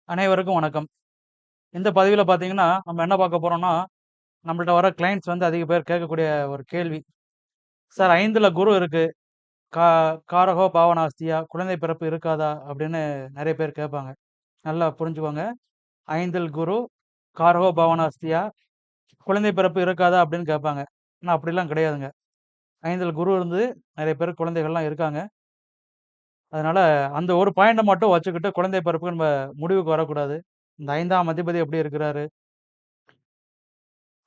அனைவருக்கும் வணக்கம். இந்த பதிவில பார்த்தீங்கன்னா, நம்ம என்ன பார்க்க போறோம்னா, நம்மள்ட்ட வர கிளையண்ட்ஸ் வந்து அதிக பேர் கேட்கக்கூடிய ஒரு கேள்வி. "சார் 5ல குரு இருக்கு. கா காரகோ பாவனாஸ்தியா, குழந்தை பிறப்பு இருக்காதா?" அப்படின்னு நெறைய பேர் கேட்பாங்க. நல்லா புரிஞ்சுக்கோங்க. 5ல் குரு, காரகோ பாவனாஸ்தியா, குழந்தை பிறப்பு இருக்காதா? அப்படின்னு கேட்பாங்க. ஆனா அப்படிலாம் கிடையாதுங்க. 5ல் குரு இருந்து நெறைய பேருக்கு குழந்தைகள்லாம் இருக்காங்க. அதனால அந்த ஒரு பாயிண்ட்ட மட்டும் வச்சுக்கிட்டு குழந்தை பிறப்புக்கு நம்ம முடிவுக்கு வரக்கூடாது. இந்த 5ஆம் அதிபதி எப்படி இருக்கிறாரு?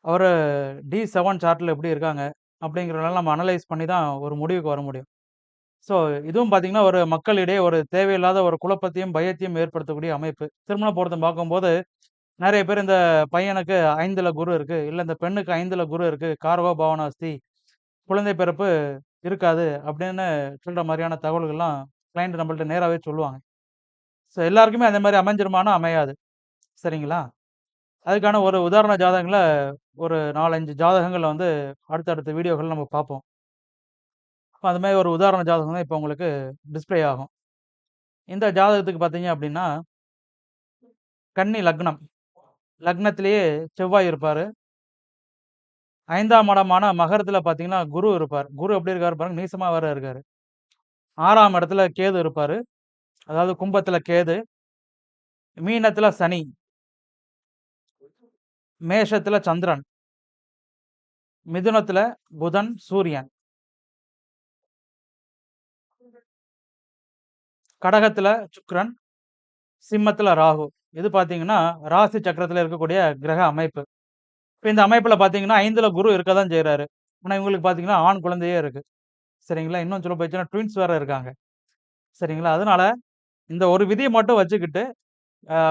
அவரு டி7 சார்ட்ல எப்படி இருக்காங்க? அப்படிங்கிறதெல்லாம் நம்ம அனலைஸ் பண்ணி தான் ஒரு முடிவுக்கு வர முடியும். ஸோ இதுவும் பார்த்தீங்கன்னா, ஒரு மக்களிடையே ஒரு தேவையில்லாத ஒரு குழப்பத்தையும், பயத்தையும் ஏற்படுத்தக்கூடிய அமைப்பு. திருமண பொருத்தம் பார்க்கும்போது, நெறைய பேர் இந்த பையனுக்கு 5ல குரு இருக்கு, இல்ல இந்த பெண்ணுக்கு 5ல குரு இருக்கு, காரகோ பாவனாஸ்தி, குழந்தை பிறப்பு இருக்காது அப்படின்னு சொல்ற மாரியான தகவல்கள்லாம் கிளையண்ட் நம்மள்ட்ட நேராவே சொல்லுவாங்க. ஸோ எல்லாருக்குமே அந்த மாரி அமைஞ்சிருமான்னா அமையாது. சரிங்களா? அதுக்கான ஒரு உதாரண ஜாதகங்கள ஒரு 4, 5 ஜாதகங்கள வந்து அடுத்தடுத்த வீடியோக்கள்ல நம்ம பார்ப்போம். அது மாரி ஒரு உதாரண ஜாதகம் தான் இப்ப உங்களுக்கு டிஸ்ப்ளே ஆகும். இந்த ஜாதகத்துக்கு பார்த்தீங்க அப்டின்னா, கன்னி லக்னம். லக்னத்திலேயே செவ்வாய் இருப்பாரு. 5ஆம் இடமான மகரத்தில பார்த்தீங்கன்னா, குரு இருப்பார். குரு எப்டி இருக்காரு பாருங்க, நீசமா வேற இருக்காரு. 6ஆம் இடத்துல கேது இருப்பாரு. அதாவது கும்பத்தில கேது, மீனத்தில சனி, மேஷத்தில சந்திரன், மிதுனத்தில புதன், சூரியன், கடகத்தில சுக்கிரன், சிம்மத்தில ராகு. இது பார்த்தீங்கன்னா, ராசி சக்கரத்தில இருக்கக்கூடிய கிரக அமைப்பு. இப்ப இந்த அமைப்புல பார்த்தீங்கன்னா, 5ல குரு இருக்க தான் செய்றாரு. ஆனா, இவங்களுக்கு பார்த்தீங்கன்னா, ஆண் குழந்தையே இருக்கு. சரிங்களா? இன்னும் சொல்ல போச்சுன்னா, ட்வின்ஸ் வேற இருக்காங்க. சரிங்களா? அதனால இந்த ஒரு விதிய மட்டும் வச்சுக்கிட்டு,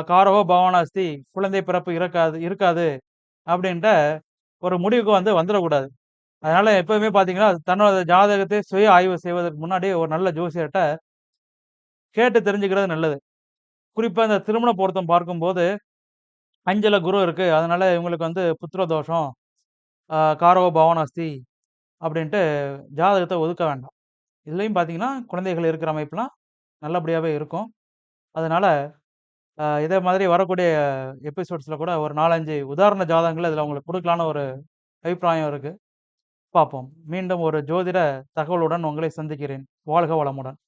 காரகோ பவனாஸ்தி குழந்தை பிறப்பு இருக்காது அப்படின்ற ஒரு முடிவுக்கு வந்து வந்துறக்கூடாது. அதனால எப்பவுமே பார்த்தீங்கன்னா, தன்னோட ஜாதகத்தை சுய ஆய்வு செய்வதற்கு முன்னாடி ஒரு நல்ல ஜோசியர்ட்ட கேட்டு தெரிஞ்சுக்கிறது நல்லது. குறிப்பா இந்த திருமண பொருத்தம் பார்க்கும்போது, 5ல குரு இருக்கு. அதனால இவங்களுக்கு வந்து புத்திர தோஷம், காரகோ பவனாஸ்தி அப்படின்ட்டு ஜாதகத்த ஒதுக்க வேண்டாம். இதுலயும் பார்த்தீங்கன்னா, குழந்தைகள் இருக்கிற அமைப்புலாம் நல்லபடியாவே இருக்கும். அதனால இதே மாதிரி வரக்கூடிய எபிசோட்ஸ்ல கூட ஒரு 4, 5 உதாரண ஜாதகங்கள இதுல உங்களுக்கு குடுக்கலான்னு ஒரு அபிப்பிராயம் இருக்கு. பார்ப்போம். மீண்டும் ஒரு ஜோதிட தகவலுடன் உங்களை சந்திக்கிறேன். வாழ்க வளமுடன்.